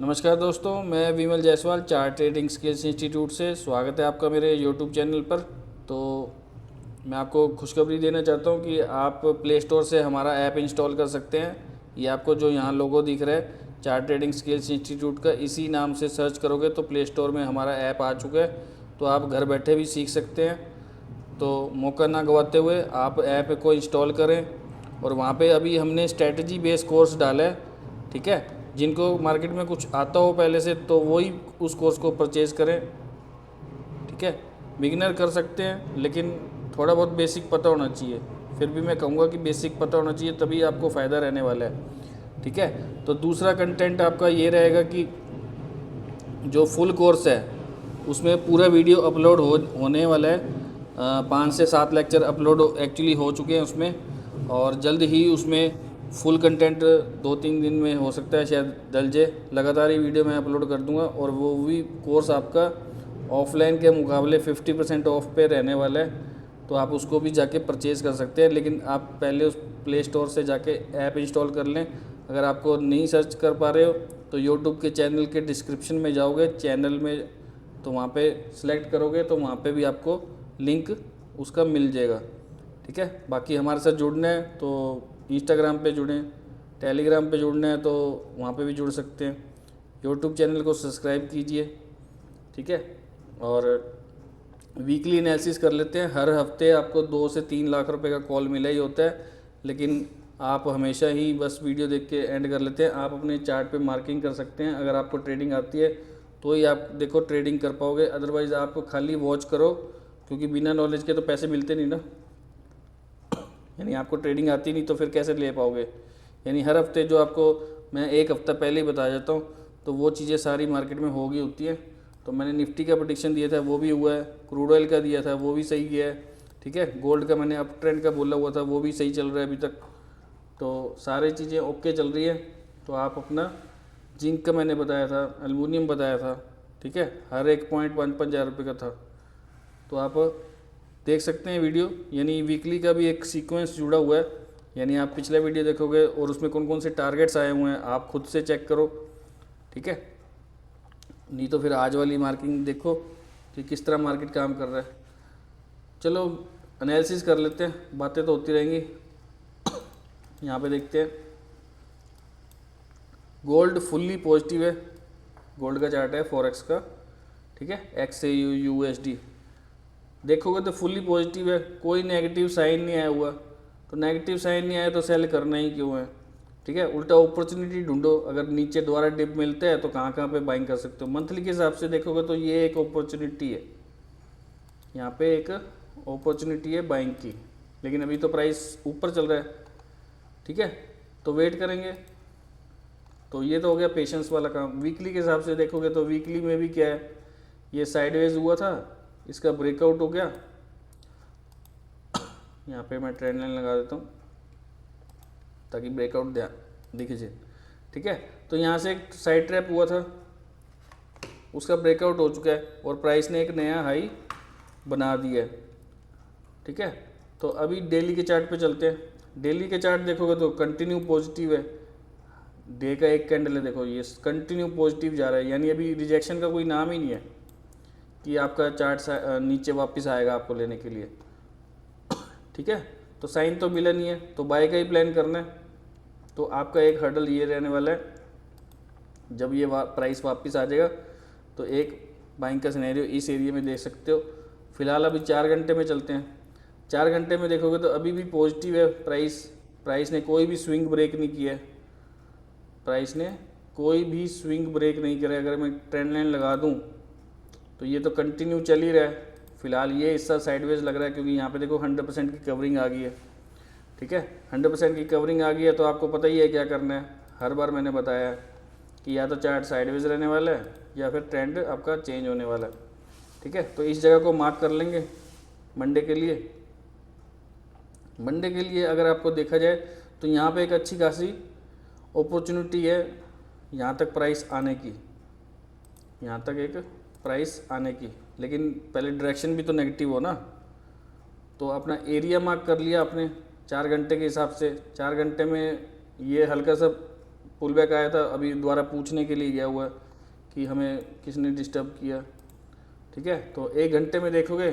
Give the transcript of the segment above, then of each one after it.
नमस्कार दोस्तों, मैं Vimal Jaiswal chart trading skills institute से स्वागत है आपका मेरे यूट्यूब चैनल पर। तो मैं आपको खुशखबरी देना चाहता हूं कि आप प्ले स्टोर से हमारा ऐप इंस्टॉल कर सकते हैं। ये आपको जो यहाँ लोगो दिख रहा है चार्ट ट्रेडिंग स्किल्स इंस्टीट्यूट का, इसी नाम से सर्च करोगे तो प्ले स्टोर में हमारा ऐप आ चुका है। तो आप घर बैठे भी सीख सकते हैं। तो मौका ना गंवाते हुए आप ऐप को इंस्टॉल करें। और वहाँ पे अभी हमने स्ट्रैटेजी बेस्ड कोर्स डाला है, ठीक है। जिनको मार्केट में कुछ आता हो पहले से तो वही उस कोर्स को परचेज़ करें, ठीक है। बिगिनर कर सकते हैं लेकिन थोड़ा बहुत बेसिक पता होना चाहिए। फिर भी मैं कहूँगा कि बेसिक पता होना चाहिए, तभी आपको फ़ायदा रहने वाला है, ठीक है। तो दूसरा कंटेंट आपका ये रहेगा कि जो फुल कोर्स है उसमें पूरा वीडियो अपलोड होने वाला है। 5 से 7 लेक्चर अपलोड एक्चुअली हो चुके हैं उसमें, और जल्द ही उसमें फुल कंटेंट 2-3 दिन में हो सकता है शायद डल जाए। लगातार ही वीडियो मैं अपलोड कर दूंगा, और वो भी कोर्स आपका ऑफलाइन के मुकाबले 50% ऑफ पे रहने वाला है। तो आप उसको भी जाके परचेज़ कर सकते हैं, लेकिन आप पहले उस प्ले स्टोर से जाके ऐप इंस्टॉल कर लें। अगर आपको नहीं सर्च कर पा रहे हो तो यूट्यूब के चैनल के डिस्क्रिप्शन में जाओगे, चैनल में तो वहाँ पे सिलेक्ट करोगे तो वहाँ पे भी आपको लिंक उसका मिल जाएगा, ठीक है। बाकी हमारे साथ जुड़ना है तो इंस्टाग्राम पे जुड़ें, टेलीग्राम पे जुड़ना है तो वहाँ पे भी जुड़ सकते हैं। यूट्यूब चैनल को सब्सक्राइब कीजिए, ठीक है। और वीकली एनालिसिस कर लेते हैं। हर हफ्ते आपको 2 से 3 लाख रुपए का कॉल मिला ही होता है, लेकिन आप हमेशा ही बस वीडियो देख के एंड कर लेते हैं। आप अपने चार्ट पे मार्किंग कर सकते हैं। अगर आपको ट्रेडिंग आती है तो ही आप देखो ट्रेडिंग कर पाओगे, अदरवाइज़ आप खाली वॉच करो, क्योंकि बिना नॉलेज के तो पैसे मिलते नहीं ना। यानी आपको ट्रेडिंग आती नहीं तो फिर कैसे ले पाओगे। यानी हर हफ्ते जो आपको मैं 1 हफ्ता पहले ही बता जाता हूँ, तो वो चीज़ें सारी मार्केट में होगी होती हैं। तो मैंने निफ्टी का प्रेडिक्शन दिया था वो भी हुआ है, क्रूड ऑयल का दिया था वो भी सही गया है, ठीक है। गोल्ड का मैंने अप ट्रेंड का बोला हुआ था वो भी सही चल रहा है अभी तक। तो सारी चीज़ें ओके चल रही है। तो आप अपना जिंक का मैंने बताया था, एल्युमिनियम बताया था, ठीक है। हर एक पॉइंट 5-5 हज़ार रुपये का था। तो आप देख सकते हैं वीडियो, यानी वीकली का भी एक सीक्वेंस जुड़ा हुआ है। यानी आप पिछला वीडियो देखोगे और उसमें कौन कौन से टारगेट्स आए हुए हैं आप खुद से चेक करो, ठीक है। नहीं तो फिर आज वाली मार्किंग देखो कि किस तरह मार्केट काम कर रहा है। चलो एनालिसिस कर लेते हैं, बातें तो होती रहेंगी। यहाँ पे देखते हैं, गोल्ड फुल्ली पॉजिटिव है। गोल्ड का चार्ट है फॉरेक्स का, ठीक है, एक्स से यूएसडी देखोगे तो फुल्ली पॉजिटिव है, कोई नेगेटिव साइन नहीं आया हुआ। तो नेगेटिव साइन नहीं आया तो सेल करना ही क्यों है, ठीक है। उल्टा अपॉर्चुनिटी ढूंढो, अगर नीचे दोबारा डिप मिलते हैं तो कहाँ कहाँ पे बाइंग कर सकते हो। मंथली के हिसाब से देखोगे तो ये एक अपॉर्चुनिटी है, यहाँ पे एक अपॉर्चुनिटी है बाइंग की, लेकिन अभी तो प्राइस ऊपर चल रहा है, ठीक है। तो वेट करेंगे। तो ये तो हो गया पेशेंस वाला काम। वीकली के हिसाब से देखोगे तो वीकली में भी क्या है, ये साइडवेज हुआ था, इसका ब्रेकआउट हो गया। यहाँ पे मैं ट्रेंड लाइन लगा देता हूँ ताकि ब्रेकआउट दिख जाए, ठीक है। तो यहाँ से एक साइड ट्रैप हुआ था, उसका ब्रेकआउट हो चुका है और प्राइस ने एक नया हाई बना दिया है, ठीक है। तो अभी डेली के चार्ट पे चलते हैं। डेली के चार्ट देखोगे तो कंटिन्यू पॉजिटिव है। डे का एक कैंडल है, देखो ये कंटिन्यू पॉजिटिव जा रहा है, यानी अभी रिजेक्शन का कोई नाम ही नहीं है कि आपका चार्ट नीचे वापस आएगा आपको लेने के लिए, ठीक है। तो साइन तो मिला नहीं है, तो बाय का ही प्लान करना है। तो आपका एक हर्डल ये रहने वाला है, जब ये प्राइस वापस आ जाएगा तो एक बाइंग का सिनेरियो इस एरिया में देख सकते हो। फिलहाल अभी 4 घंटे में चलते हैं। 4 घंटे में देखोगे तो अभी भी पॉजिटिव है प्राइस ने कोई भी स्विंग ब्रेक नहीं किया है। प्राइस ने कोई भी स्विंग ब्रेक नहीं करा। अगर मैं ट्रेंड लाइन लगा दूँ तो ये तो कंटिन्यू चल ही रहा है। फिलहाल ये हिस्सा साइडवेज लग रहा है, क्योंकि यहाँ पे देखो 100% की कवरिंग आ गई है, ठीक है। 100% की कवरिंग आ गई है तो आपको पता ही है क्या करना है। हर बार मैंने बताया है कि या तो चार्ट साइडवेज रहने वाला है या फिर ट्रेंड आपका चेंज होने वाला है, ठीक है। तो इस जगह को मार्क कर लेंगे मंडे के लिए। मंडे के लिए अगर आपको देखा जाए तो यहाँ पे एक अच्छी खासी अपॉर्चुनिटी है यहाँ तक प्राइस आने की, यहाँ तक एक प्राइस आने की, लेकिन पहले डायरेक्शन भी तो नेगेटिव हो ना। तो अपना एरिया मार्क कर लिया आपने 4 घंटे के हिसाब से। 4 घंटे में ये हल्का सा पुल बैक आया था, अभी दोबारा पूछने के लिए गया हुआ है कि हमें किसने डिस्टर्ब किया। ठीक है, तो 1 घंटे में देखोगे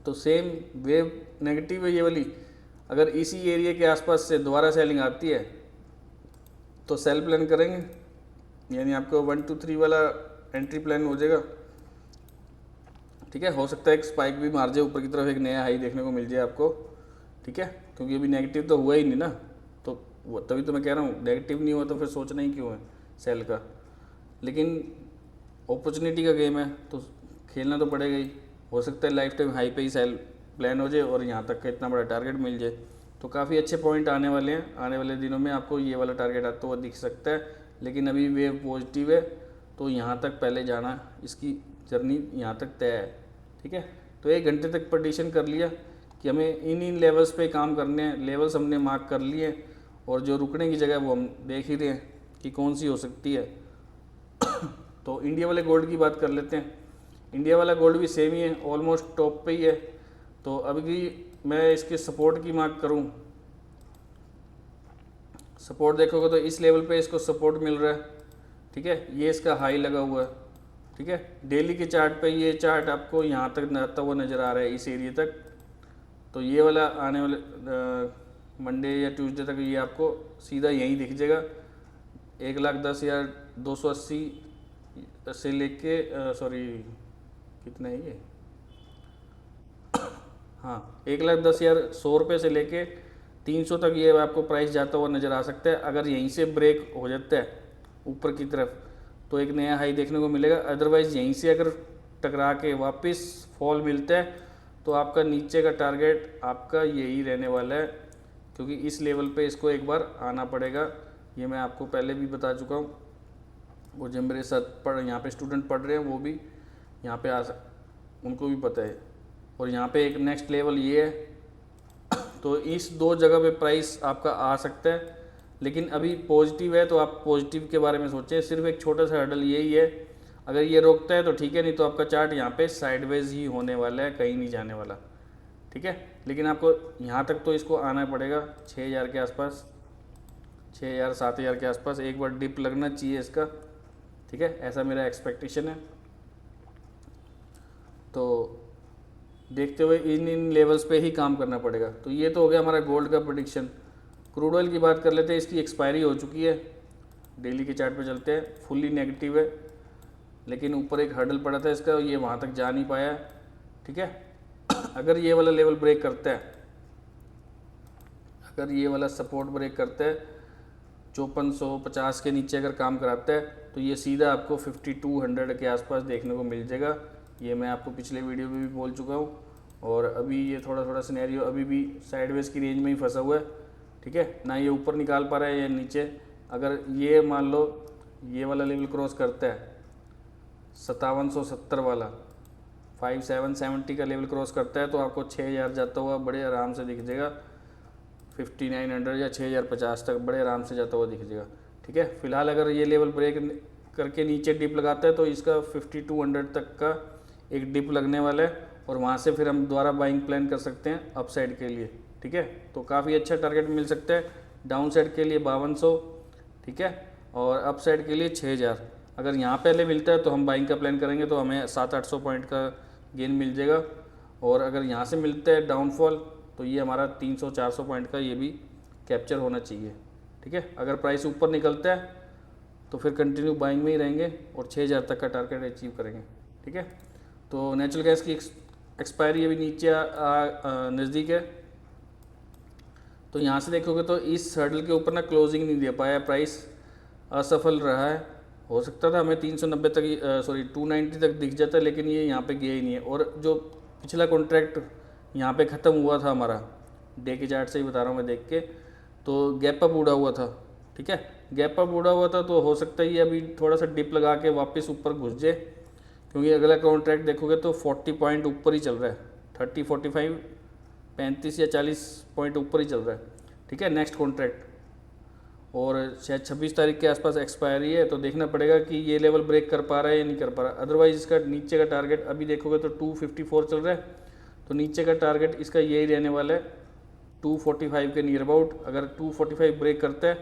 तो सेम वेव नेगेटिव है ये वाली। अगर इसी एरिया के आसपास से दोबारा सेलिंग आती है तो सेल प्लान करेंगे, यानी आपको 1 to 3 वाला एंट्री प्लान हो जाएगा। ठीक है, हो सकता है एक स्पाइक भी मार जाए ऊपर की तरफ, एक नया हाई देखने को मिल जाए आपको। ठीक है, क्योंकि अभी नेगेटिव तो हुआ ही नहीं ना, तो वो तभी तो मैं कह रहा हूँ नेगेटिव नहीं हुआ तो फिर सोचना ही क्यों है सेल का। लेकिन अपॉर्चुनिटी का गेम है तो खेलना तो पड़ेगा ही। हो सकता है लाइफ टाइम हाई पे ही सेल प्लान हो जाए और यहाँ तक का इतना बड़ा टारगेट मिल जाए। तो काफ़ी अच्छे पॉइंट आने वाले हैं, आने वाले दिनों में आपको ये वाला टारगेट आता हुआ दिख सकता है। लेकिन अभी वेव पॉजिटिव है तो यहाँ तक पहले जाना, इसकी जर्नी यहाँ तक तय है। ठीक है, तो 1 घंटे तक प्रेडिक्शन कर लिया कि हमें इन लेवल्स पे काम करने हैं। लेवल्स हमने मार्क कर लिए और जो रुकने की जगह वो हम देख ही रहे हैं कि कौन सी हो सकती है। तो इंडिया वाले गोल्ड की बात कर लेते हैं। इंडिया वाला गोल्ड भी सेम ही है, ऑलमोस्ट टॉप पे ही है। तो अभी मैं इसके सपोर्ट की मार्क करूं, सपोर्ट देखोगे तो इस लेवल पे इसको सपोर्ट मिल रहा है। ठीक है, ये इसका हाई लगा हुआ है। ठीक है, डेली के चार्ट पे ये चार्ट आपको यहाँ तक आता हुआ नज़र आ रहा है, इस एरिया तक। तो ये वाला आने वाले मंडे या ट्यूसडे तक ये आपको सीधा यहीं दिख जाएगा। 1,10,280 से लेके सॉरी कितना है ये, हाँ 1,10,100 रुपये से लेके 300 तक ये आपको प्राइस जाता हुआ नज़र आ सकता है। अगर यहीं से ब्रेक हो जाता है ऊपर की तरफ तो एक नया हाई देखने को मिलेगा। अदरवाइज़ यहीं से अगर टकरा के वापस फॉल मिलता है तो आपका नीचे का टारगेट आपका यही रहने वाला है, क्योंकि इस लेवल पे इसको एक बार आना पड़ेगा। ये मैं आपको पहले भी बता चुका हूँ, वो जो मेरे साथ यहाँ पे स्टूडेंट पढ़ रहे हैं वो भी यहाँ पे उनको भी पता है। और यहाँ पे एक नेक्स्ट लेवल ये है। तो इस 2 जगह पे प्राइस आपका आ सकता है, लेकिन अभी पॉजिटिव है तो आप पॉजिटिव के बारे में सोचें। सिर्फ एक छोटा सा हर्डल यही है, अगर ये रोकता है तो ठीक है, नहीं तो आपका चार्ट यहाँ पे साइडवेज ही होने वाला है, कहीं नहीं जाने वाला। ठीक है, लेकिन आपको यहाँ तक तो इसको आना पड़ेगा 6,000 के आसपास, 6,000 7,000 के आसपास एक बार डिप लगना चाहिए इसका। ठीक है, ऐसा मेरा एक्सपेक्टेशन है। तो देखते हुए इन लेवल्स पे ही काम करना पड़ेगा। तो ये तो हो गया हमारा गोल्ड का प्रेडिक्शन। क्रूड ऑयल की बात कर लेते हैं, इसकी एक्सपायरी हो चुकी है। डेली के चार्ट पे चलते हैं, फुल्ली नेगेटिव है, लेकिन ऊपर एक हर्डल पड़ा था इसका, ये वहाँ तक जा नहीं पाया। ठीक है, अगर ये वाला लेवल ब्रेक करता है, अगर ये वाला सपोर्ट ब्रेक करता है 5450 के नीचे अगर काम कराता है तो ये सीधा आपको 5200 के आसपास देखने को मिल जाएगा। ये मैं आपको पिछले वीडियो में भी बोल चुका हूँ। और अभी ये थोड़ा सिनेरियो अभी भी साइडवेज की रेंज में ही फंसा हुआ है। ठीक है, ना ये ऊपर निकाल पा रहा है या नीचे। अगर ये मान लो ये वाला लेवल क्रॉस करता है 5770 वाला, 5770 का लेवल क्रॉस करता है तो आपको 6,000 जाता हुआ बड़े आराम से दिख जाएगा। 5900 या 6,050 तक बड़े आराम से जाता हुआ दिख जाएगा। ठीक है, फिलहाल अगर ये लेवल ब्रेक करके नीचे डिप लगाता है तो इसका 5200 तक का एक डिप लगने वाला है और वहाँ से फिर हम दोबारा बाइंग प्लान कर सकते हैं अप साइड के लिए। ठीक है, तो काफ़ी अच्छा टारगेट मिल सकता है। डाउन साइड के लिए 5200, ठीक है, और अप साइड के लिए 6,000। अगर यहाँ पहले मिलता है तो हम बाइंग का प्लान करेंगे तो हमें 700-800 पॉइंट का गेन मिल जाएगा। और अगर यहाँ से मिलता है डाउनफॉल तो ये हमारा 300-400 पॉइंट का ये भी कैप्चर होना चाहिए। ठीक है, अगर प्राइस ऊपर निकलता है तो फिर कंटिन्यू बाइंग में ही रहेंगे और 6,000 तक का टारगेट अचीव करेंगे। ठीक है, तो नेचुरल गैस की एक्सपायरी अभी नीचे नज़दीक है। तो यहाँ से देखोगे तो इस हर्डल के ऊपर ना क्लोजिंग नहीं दे पाया, प्राइस असफल रहा है। हो सकता था हमें 390 तक 290 तक दिख जाता, लेकिन ये यहाँ पे गया ही नहीं है। और जो पिछला कॉन्ट्रैक्ट यहाँ पे ख़त्म हुआ था हमारा, डे के चार्ट से ही बता रहा हूँ मैं देख के, तो गैप अप उड़ा हुआ था। ठीक है, गैप अप उड़ा हुआ था तो हो सकता है ये अभी थोड़ा सा डिप लगा के वापस ऊपर घुस जाए, क्योंकि अगला कॉन्ट्रैक्ट देखोगे तो 40 पॉइंट ऊपर ही चल रहा है, 30, 45, 35 या 40 पॉइंट ऊपर ही चल रहा है। ठीक है, नेक्स्ट कॉन्ट्रैक्ट, और शायद 26 तारीख के आसपास एक्सपायरी है, तो देखना पड़ेगा कि ये लेवल ब्रेक कर पा रहा है या नहीं कर पा रहा। अदरवाइज इसका नीचे का टारगेट अभी देखोगे तो 254 चल रहा है, तो नीचे का टारगेट इसका यही रहने वाला है 245 के नियर अबाउट। अगर 245 ब्रेक करता है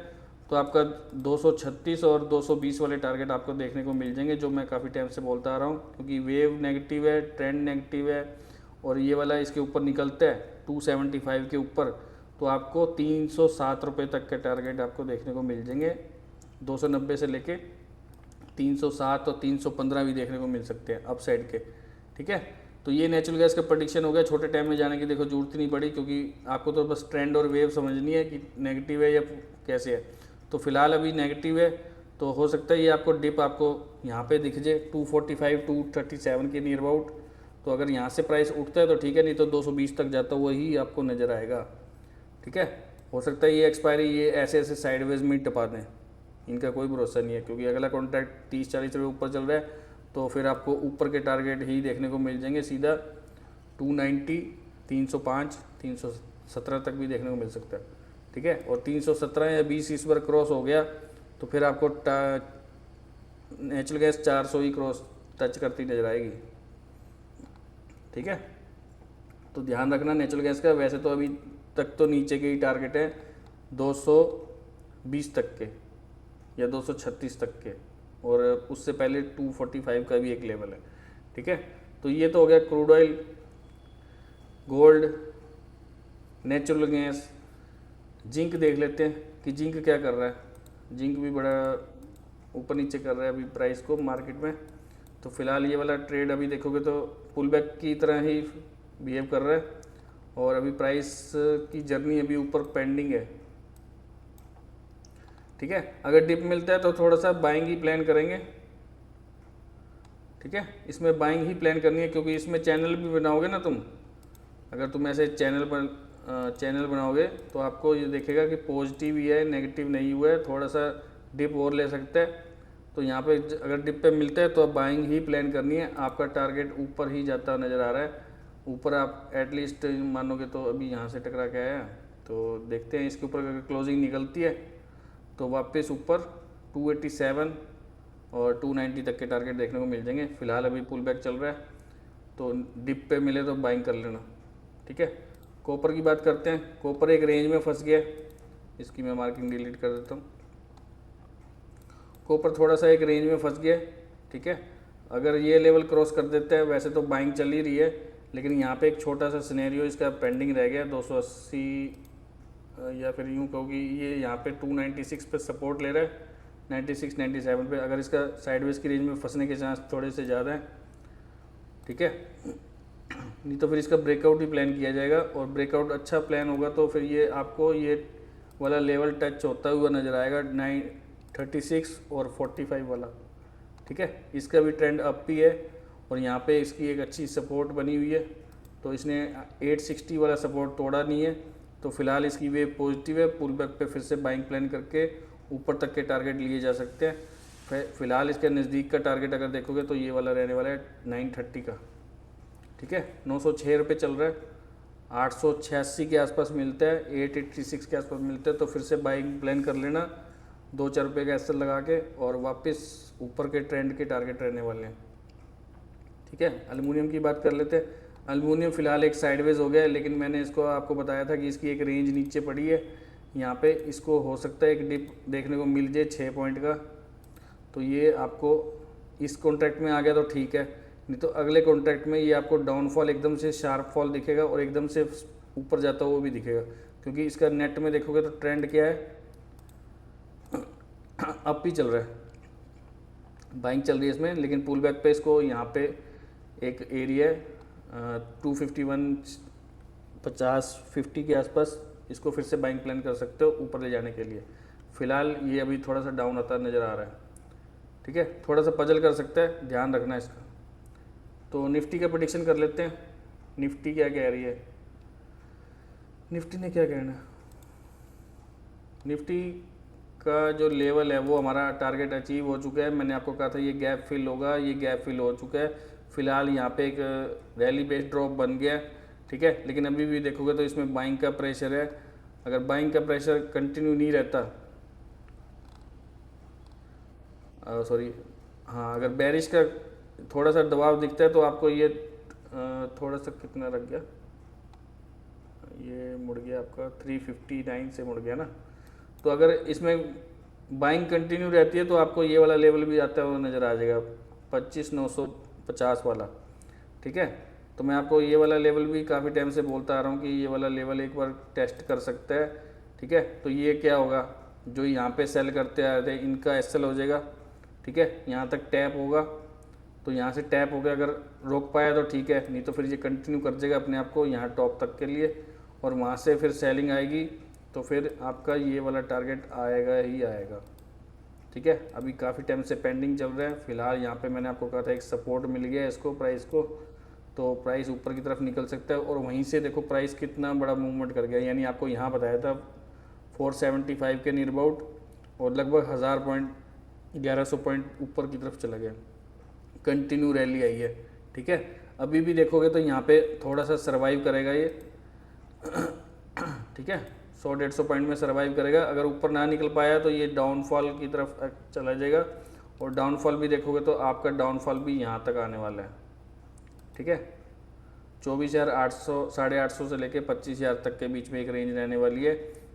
तो आपका 236 और 220 वाले टारगेट आपको देखने को मिल जाएंगे, जो मैं काफ़ी टाइम से बोलता आ रहा हूँ, क्योंकि वेव नेगेटिव है, ट्रेंड नेगेटिव है और ये वाला इसके ऊपर निकलता है 275 के ऊपर, तो आपको 307 रुपये तक के टारगेट आपको देखने को मिल जाएंगे। 290 से लेके 307 और 315 भी देखने को मिल सकते हैं अप साइड के। ठीक है, तो ये नेचुरल गैस का प्रेडिक्शन हो गया। छोटे टाइम में जाने की देखो जरूरत ही नहीं पड़ी, क्योंकि आपको तो बस ट्रेंड और वेव समझनी है कि नेगेटिव है या कैसे है। तो फिलहाल अभी नेगेटिव है, तो हो सकता है ये आपको डिप आपको यहाँ पे दिख जाए 245 237 के नियर अबाउट। तो अगर यहाँ से प्राइस उठता है तो ठीक है, नहीं तो 220 तक जाता हुआ ही आपको नज़र आएगा। ठीक है, हो सकता है ये एक्सपायरी ये ऐसे ऐसे साइडवेज में टपा दें, इनका कोई भरोसा नहीं है, क्योंकि अगला कॉन्ट्रैक्ट 30-40 रुपये ऊपर चल रहा है, तो फिर आपको ऊपर के टारगेट ही देखने को मिल जाएंगे सीधा 290, 305, 317 तक भी देखने को मिल सकता है। ठीक है, और 317 या 20 इस बार क्रॉस हो गया तो फिर आपको नेचुरल गैस 400 ही क्रॉस टच करती नजर आएगी। ठीक है, तो ध्यान रखना नेचुरल गैस का। वैसे तो अभी तक तो नीचे के ही टारगेट है 220 तक के या 236 तक के, और उससे पहले 245 का भी एक लेवल है। ठीक है, तो ये तो हो गया crude oil, gold, natural gas. Zinc देख लेते हैं कि जिंक क्या कर रहा है। जिंक भी बड़ा ऊपर नीचे कर रहा है अभी प्राइस को मार्केट में। तो फिलहाल ये वाला ट्रेड अभी देखोगे तो पुल बैक की तरह ही बिहेव कर रहा है, और अभी प्राइस की जर्नी अभी ऊपर पेंडिंग है। ठीक है, अगर डिप मिलता है तो थोड़ा सा बाइंग ही प्लान करेंगे। ठीक है, इसमें बाइंग ही प्लान करनी है, क्योंकि इसमें चैनल भी बनाओगे ना तुम। अगर तुम ऐसे चैनल बनाओगे तो आपको ये देखेगा कि पॉजिटिव ही है, नेगेटिव नहीं हुआ है, थोड़ा सा डिप और ले सकता है। तो यहाँ पे अगर डिप पे मिलता है तो अब बाइंग ही प्लान करनी है। आपका टारगेट ऊपर ही जाता नज़र आ रहा है। ऊपर आप एटलीस्ट मानोगे तो अभी यहाँ से टकरा के आया, तो देखते हैं इसके ऊपर अगर क्लोजिंग निकलती है तो वापस ऊपर 287 और 290 तक के टारगेट देखने को मिल जाएंगे। फिलहाल अभी पुल बैक चल रहा है, तो डिप पे मिले तो बाइंग कर लेना। ठीक है, कॉपर की बात करते हैं। कॉपर एक रेंज में फंस गया, इसकी मैं मार्किंग डिलीट कर देता हूँ। कॉपर थोड़ा सा एक रेंज में फंस गया। ठीक है, अगर ये लेवल क्रॉस कर देता है, वैसे तो बाइंग चल ही रही है, लेकिन यहाँ पे एक छोटा सा सिनेरियो इसका पेंडिंग रह गया 280, या फिर यूँ कहो कि ये यहाँ पे 296 पे सपोर्ट ले रहा है, 96 97 पे। अगर इसका साइडवेज की रेंज में फंसने के चांस थोड़े से ज़्यादा हैं। ठीक है, नहीं तो फिर इसका ब्रेकआउट ही प्लान किया जाएगा, और ब्रेकआउट अच्छा प्लान होगा तो फिर ये आपको ये वाला लेवल टच होता हुआ नज़र आएगा 936 और 45 वाला। ठीक है, इसका भी ट्रेंड अप ही है, और यहाँ पे इसकी एक अच्छी सपोर्ट बनी हुई है। तो इसने 860 वाला सपोर्ट तोड़ा नहीं है, तो फिलहाल इसकी वेव पॉजिटिव है। पुल बैक पे फिर से बाइंग प्लान करके ऊपर तक के टारगेट लिए जा सकते हैं। फिलहाल इसके नज़दीक का टारगेट अगर देखोगे तो ये वाला रहने वाला है 930 का। ठीक है, 906 रुपये चल रहा है, 886 के आसपास मिलता है, 886 के आसपास मिलता है, तो फिर से बाइंग प्लान कर लेना 2-4 रुपये का एसएल लगा के, और वापस ऊपर के ट्रेंड के टारगेट रहने वाले हैं। ठीक है, एल्युमिनियम की बात कर लेते हैं। एल्युमिनियम फिलहाल एक साइडवेज हो गया है, लेकिन मैंने इसको आपको बताया था कि इसकी एक रेंज नीचे पड़ी है। यहाँ पे इसको हो सकता है एक डिप देखने को मिल जाए 6 पॉइंट का, तो ये आपको इस कॉन्ट्रैक्ट में आ गया तो ठीक है, नहीं तो अगले कॉन्ट्रैक्ट में ये आपको डाउनफॉल एकदम से शार्प फॉल दिखेगा और एकदम से ऊपर जाता हुआ भी दिखेगा, क्योंकि इसका नेट में देखोगे तो ट्रेंड क्या है, अप ही चल रहा है, बाइंग चल रही है इसमें। लेकिन पुल बैक पे इसको यहाँ पे एक एरिया 251 50 के आसपास इसको फिर से बाइंग प्लान कर सकते हो ऊपर ले जाने के लिए। फ़िलहाल ये अभी थोड़ा सा डाउन आता नज़र आ रहा है। ठीक है, थोड़ा सा पजल कर सकता है, ध्यान रखना इसका। तो निफ्टी का प्रेडिक्शन कर लेते हैं। निफ्टी क्या कह रही है, निफ्टी ने क्या कहना है। निफ्टी का जो लेवल है वो हमारा टारगेट अचीव हो चुका है। मैंने आपको कहा था ये गैप फिल होगा, ये गैप फिल हो चुका है। फिलहाल यहाँ पे एक रैली बेस्ड ड्रॉप बन गया। ठीक है, लेकिन अभी भी देखोगे तो इसमें बाइंग का प्रेशर है। अगर बाइंग का प्रेशर कंटिन्यू नहीं रहता, अगर बेरिश का थोड़ा सा दबाव दिखता है तो आपको ये थोड़ा सा कितना रख गया, ये मुड़ गया आपका 359 से मुड़ गया ना। तो अगर इसमें बाइंग कंटिन्यू रहती है तो आपको ये वाला लेवल भी आता है वो नज़र आ जाएगा 25,950 वाला। ठीक है, तो मैं आपको ये वाला लेवल भी काफ़ी टाइम से बोलता आ रहा हूँ कि ये वाला लेवल एक बार टेस्ट कर सकता है। ठीक है, तो ये क्या होगा, जो यहाँ पे सेल करते आ रहे थे इनका एसएल हो जाएगा। ठीक है, यहाँ तक टैप होगा, तो यहाँ से टैप हो गया, अगर रोक पाया तो ठीक है, नहीं तो फिर ये कंटिन्यू कर देगा अपने आप को यहाँ टॉप तक के लिए, और वहाँ से फिर सेलिंग आएगी तो फिर आपका ये वाला टारगेट आएगा ही आएगा। ठीक है, अभी काफ़ी टाइम से पेंडिंग चल रहा है। फिलहाल यहाँ पे मैंने आपको कहा था एक सपोर्ट मिल गया है इसको, प्राइस को, तो प्राइस ऊपर की तरफ निकल सकता है, और वहीं से देखो प्राइस कितना बड़ा मूवमेंट कर गया। यानी आपको यहाँ बताया था 475 के नियर अबाउट, और लगभग 1000 पॉइंट 1100 पॉइंट ऊपर की तरफ चला गया, कंटिन्यू रैली आई है। ठीक है, अभी भी देखोगे तो यहाँ पे थोड़ा सा सर्वाइव करेगा ये। ठीक है, 100-150 पॉइंट में सर्वाइव करेगा। अगर ऊपर ना निकल पाया तो ये डाउनफॉल की तरफ चला जाएगा, और डाउनफॉल भी देखोगे तो आपका डाउनफॉल भी यहाँ तक आने वाला है। ठीक है, 24,800 850 से लेके 25,000 तक के बीच में एक रेंज रहने वाली है।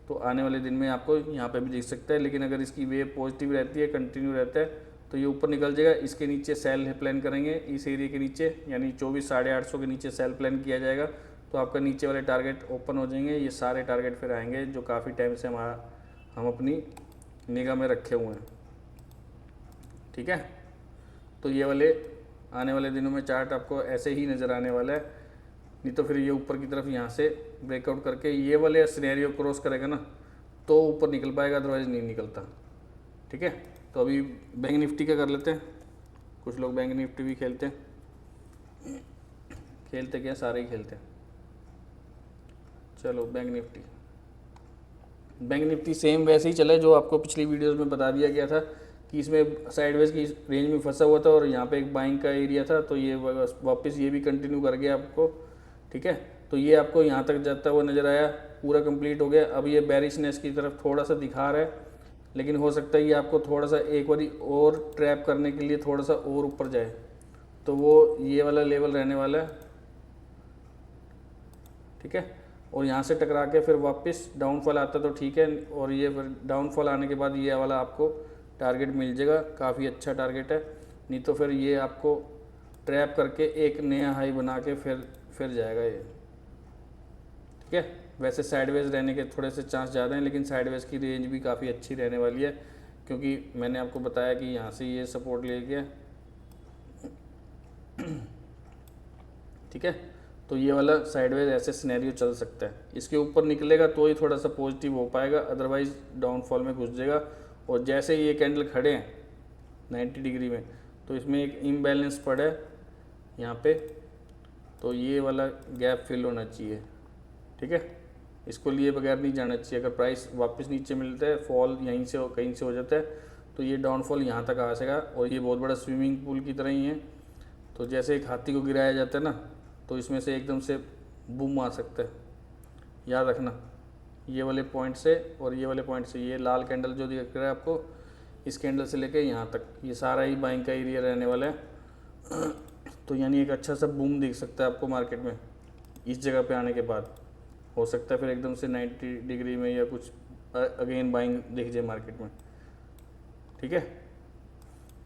तो आने वाले दिन में आपको यहाँ पे भी दिख सकता है, लेकिन अगर इसकी वेव पॉजिटिव रहती है, कंटिन्यू रहता है, तो ये ऊपर निकल जाएगा। इसके नीचे सेल प्लान करेंगे, इस एरिया के नीचे, यानी 24,850 के नीचे सेल प्लान किया जाएगा, तो आपका नीचे वाले टारगेट ओपन हो जाएंगे। ये सारे टारगेट फिर आएंगे जो काफ़ी टाइम से हम अपनी निगाह में रखे हुए हैं। ठीक है, तो ये वाले आने वाले दिनों में चार्ट आपको ऐसे ही नज़र आने वाला है, नहीं तो फिर ये ऊपर की तरफ यहाँ से ब्रेकआउट करके ये वाले सिनेरियो क्रॉस करेगा ना तो ऊपर निकल पाएगा, अदरवाइज नहीं निकलता। ठीक है, तो अभी बैंक निफ्टी का कर लेते हैं। कुछ लोग बैंक निफ्टी भी खेलते हैं, खेलते क्या, सारे ही खेलते हैं। चलो बैंक निफ्टी सेम वैसे ही चला जो आपको पिछली वीडियोस में बता दिया गया था कि इसमें साइडवेज की रेंज में फंसा हुआ था और यहाँ पे एक बाइंग का एरिया था, तो ये वापस ये भी कंटिन्यू कर गया आपको। ठीक है, तो ये आपको यहाँ तक जाता हुआ नज़र आया, पूरा कंप्लीट हो गया। अब ये बेरिशनेस की तरफ थोड़ा सा दिखा रहा है, लेकिन हो सकता है ये आपको थोड़ा सा एक बारी और ट्रैप करने के लिए थोड़ा सा और ऊपर जाए, तो वो ये वाला लेवल रहने वाला है। ठीक है, और यहाँ से टकरा के फिर वापस डाउनफॉल आता तो ठीक है, और ये फिर डाउनफॉल आने के बाद ये वाला आपको टारगेट मिल जाएगा, काफ़ी अच्छा टारगेट है। नहीं तो फिर ये आपको ट्रैप करके एक नया हाई बना के फिर जाएगा ये। ठीक है, वैसे साइडवेज रहने के थोड़े से चांस ज़्यादा हैं, लेकिन साइडवेज की रेंज भी काफ़ी अच्छी रहने वाली है, क्योंकि मैंने आपको बताया कि यहाँ से ये सपोर्ट ले गया। ठीक है, तो ये वाला साइडवेज ऐसे सिनेरियो चल सकता है, इसके ऊपर निकलेगा तो ही थोड़ा सा पॉजिटिव हो पाएगा, अदरवाइज डाउनफॉल में घुस जाएगा। और जैसे ये कैंडल खड़े हैं 90 डिग्री में, तो इसमें एक इम्बैलेंस पड़ा है यहाँ पे, तो ये वाला गैप फिल होना चाहिए। ठीक है, इसको लिए बगैर नहीं जाना चाहिए। अगर प्राइस वापस नीचे मिलता है, फॉल यहीं से कहीं से हो जाता है, तो ये डाउनफॉल यहाँ तक आ सकेगा। और ये बहुत बड़ा स्विमिंग पूल की तरह ही है, तो जैसे एक हाथी को गिराया जाता है ना, तो इसमें से एकदम से बूम आ सकता है। याद रखना, ये वाले पॉइंट से और ये वाले पॉइंट से, ये लाल कैंडल जो दिख रहा है आपको, इस कैंडल से लेके यहाँ तक ये सारा ही बाइंग का एरिया रहने वाला है। तो यानी एक अच्छा सा बूम दिख सकता है आपको मार्केट में इस जगह पे आने के बाद। हो सकता है फिर एकदम से 90 डिग्री में या कुछ अगेन बाइंग दिख जाए मार्केट में। ठीक है,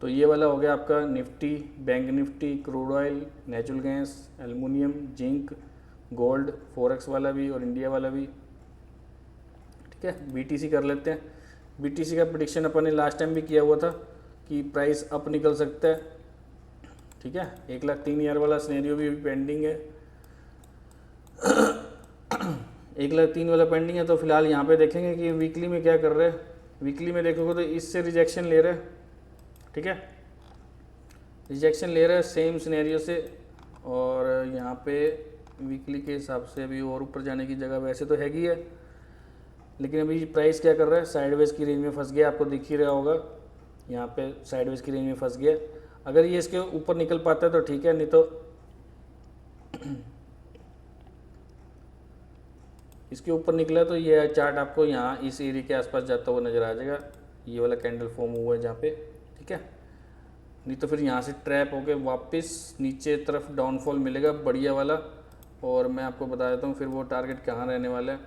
तो ये वाला हो गया आपका Nifty, bank Nifty, crude oil, natural gas, aluminium, zinc, gold, forex वाला भी और इंडिया वाला भी। ठीक है, बीटीसी कर लेते हैं। बीटीसी का प्रेडिक्शन अपन ने लास्ट टाइम भी किया हुआ था कि प्राइस अप निकल सकता है। ठीक है, 1,03,000 वाला सिनेरियो भी पेंडिंग है। 1,03,000 वाला पेंडिंग है, तो फिलहाल यहाँ पे देखेंगे कि वीकली में क्या कर रहे हैं। वीकली में देखोगे तो इससे रिजेक्शन ले रहे हैं। ठीक है, रिजेक्शन ले रहा है सेम सिनेरियो से, और यहाँ पे वीकली के हिसाब से अभी और ऊपर जाने की जगह वैसे तो हैगी है, लेकिन अभी प्राइस क्या कर रहा है, साइडवेज की रेंज में फंस गया। आपको दिख ही रहा होगा यहाँ पे साइडवेज की रेंज में फंस गया। अगर ये इसके ऊपर निकल पाता है तो ठीक है, नहीं तो इसके ऊपर निकला तो ये चार्ट आपको यहाँ इस एरिया के आसपास जाता हुआ नज़र आ जाएगा। ये वाला कैंडल फॉर्म हुआ है जहाँ पे। ठीक है, नहीं तो फिर यहाँ से ट्रैप होके वापस नीचे तरफ डाउनफॉल मिलेगा बढ़िया वाला। और मैं आपको बता देता हूँ फिर वो टारगेट कहाँ रहने वाला है।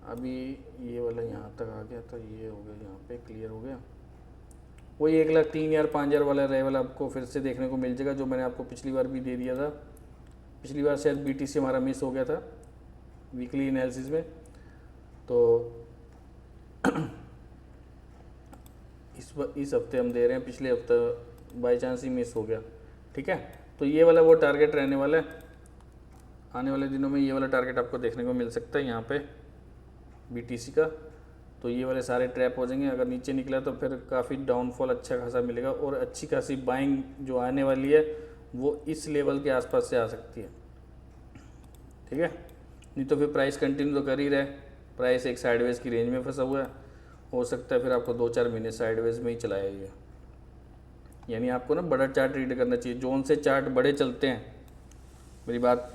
अभी ये वाला यहाँ तक आ गया, तो ये हो गया यहाँ पे क्लियर हो गया। वही 1,03,000 5,000 वाला लेवल आपको फिर से देखने को मिल जाएगा, जो मैंने आपको पिछली बार भी दे दिया था। पिछली बार शायद BTC हमारा मिस हो गया था वीकली एनालिसिस में, तो इस हफ्ते हम दे रहे हैं, पिछले हफ्ते बाई चांस ही मिस हो गया। ठीक है, तो ये वाला वो टारगेट रहने वाला है। आने वाले दिनों में ये वाला टारगेट आपको देखने को मिल सकता है यहाँ पे BTC का। तो ये वाले सारे ट्रैप हो जाएंगे। अगर नीचे निकला तो फिर काफ़ी डाउनफॉल अच्छा खासा मिलेगा, और अच्छी खासी बाइंग जो आने वाली है वो इस लेवल के आसपास से आ सकती है। ठीक है, नहीं तो फिर प्राइस कंटिन्यू तो कर ही रहे, प्राइस एक साइडवेज की रेंज में फंसा हुआ है। हो सकता है फिर आपको 2-4 महीने साइडवेज में ही चलाया ये। यानी आपको ना बड़ा चार्ट रीड करना चाहिए। जोन से चार्ट बड़े चलते हैं, मेरी बात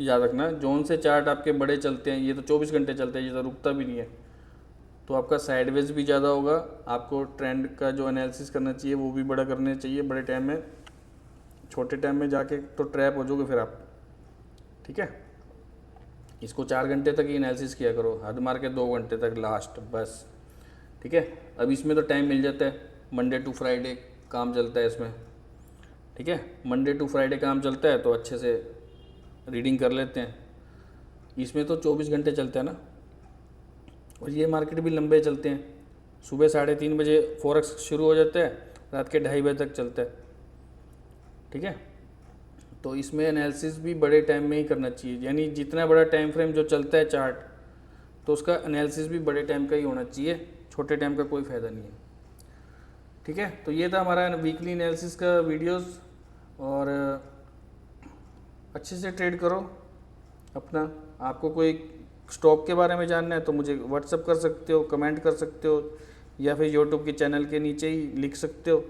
याद रखना, जोन से चार्ट आपके बड़े चलते हैं। ये तो 24 घंटे चलते हैं, ये तो रुकता भी नहीं है। तो आपका साइडवेज भी ज़्यादा होगा। आपको ट्रेंड का जो एनालिसिस करना चाहिए वो भी बड़ा करना चाहिए बड़े टाइम में। छोटे टाइम में जाके तो ट्रैप हो जाओगे फिर आप। ठीक है, इसको 4 घंटे तक ही एनालिसिस किया करो, हद मार के 2 घंटे तक लास्ट बस। ठीक है, अब इसमें तो टाइम मिल जाता है, मंडे टू फ्राइडे काम चलता है इसमें। ठीक है, मंडे टू फ्राइडे काम चलता है तो अच्छे से रीडिंग कर लेते हैं। इसमें तो 24 घंटे चलता है ना, और ये मार्केट भी लंबे चलते हैं। सुबह 3:30 बजे फॉरेक्स शुरू हो जाता है, रात के 2:30 बजे तक चलता है। ठीक है, तो इसमें एनालिसिस भी बड़े टाइम में ही करना चाहिए। यानी जितना बड़ा टाइम फ्रेम जो चलता है चार्ट, तो उसका एनालिसिस भी बड़े टाइम का ही होना चाहिए, छोटे टाइम का कोई फ़ायदा नहीं है। ठीक है, तो ये था हमारा वीकली एनालिसिस का वीडियोस। और अच्छे से ट्रेड करो अपना। आपको कोई स्टॉक के बारे में जानना है तो मुझे व्हाट्सअप कर सकते हो, कमेंट कर सकते हो, या फिर यूट्यूब के चैनल के नीचे ही लिख सकते हो।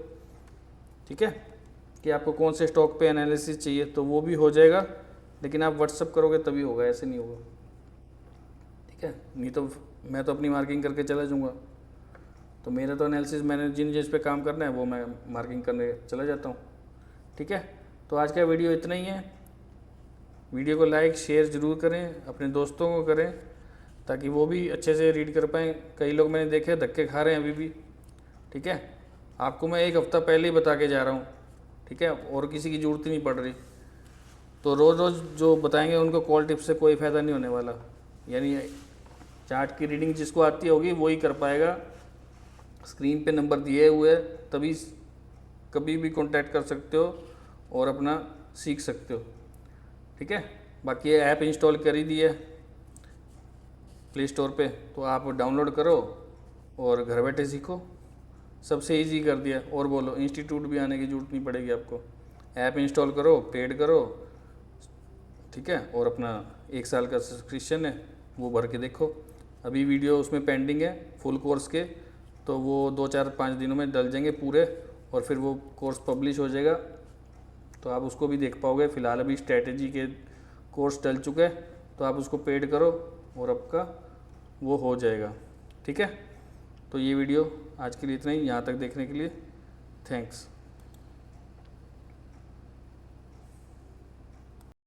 ठीक है, कि आपको कौन से स्टॉक पे एनालिसिस चाहिए, तो वो भी हो जाएगा। लेकिन आप व्हाट्सअप करोगे तभी होगा, ऐसे नहीं होगा। ठीक है, नहीं तो मैं तो अपनी मार्किंग करके चला जाऊँगा। तो मेरा तो एनालिसिस, मैंने जिस पे काम करना है वो मैं मार्किंग करने चला जाता हूँ। ठीक है, तो आज का वीडियो इतना ही है। वीडियो को लाइक शेयर ज़रूर करें, अपने दोस्तों को करें, ताकि वो भी अच्छे से रीड कर पाएँ। कई लोग मैंने देखे धक्के खा रहे हैं अभी भी। ठीक है, आपको मैं 1 हफ्ता पहले ही बता के जा रहा हूँ। ठीक है, और किसी की ज़रूरत ही नहीं पड़ रही। तो रोज़ रोज़ जो बताएंगे उनको कॉल टिप से कोई फ़ायदा नहीं होने वाला। यानी चार्ट की रीडिंग जिसको आती होगी वही कर पाएगा। स्क्रीन पे नंबर दिए हुए है, तभी कभी भी कांटेक्ट कर सकते हो और अपना सीख सकते हो। ठीक है, बाकी ये ऐप इंस्टॉल कर ही दी है प्ले स्टोर पे, तो आप डाउनलोड करो और घर बैठे सीखो। सबसे इजी कर दिया। और बोलो, इंस्टीट्यूट भी आने की ज़रूरत नहीं पड़ेगी आपको। ऐप इंस्टॉल करो, पेड करो, ठीक है, और अपना 1 साल का सब्सक्रिप्शन है वो भर के देखो। अभी वीडियो उसमें पेंडिंग है फुल कोर्स के, तो वो 2-4-5 दिनों में डल जाएंगे पूरे, और फिर वो कोर्स पब्लिश हो जाएगा, तो आप उसको भी देख पाओगे। फ़िलहाल अभी स्ट्रैटेजी के कोर्स डल चुके हैं, तो आप उसको पेड करो और आपका वो हो जाएगा। ठीक है, तो ये वीडियो आज के लिए इतना ही। यहाँ तक देखने के लिए थैंक्स।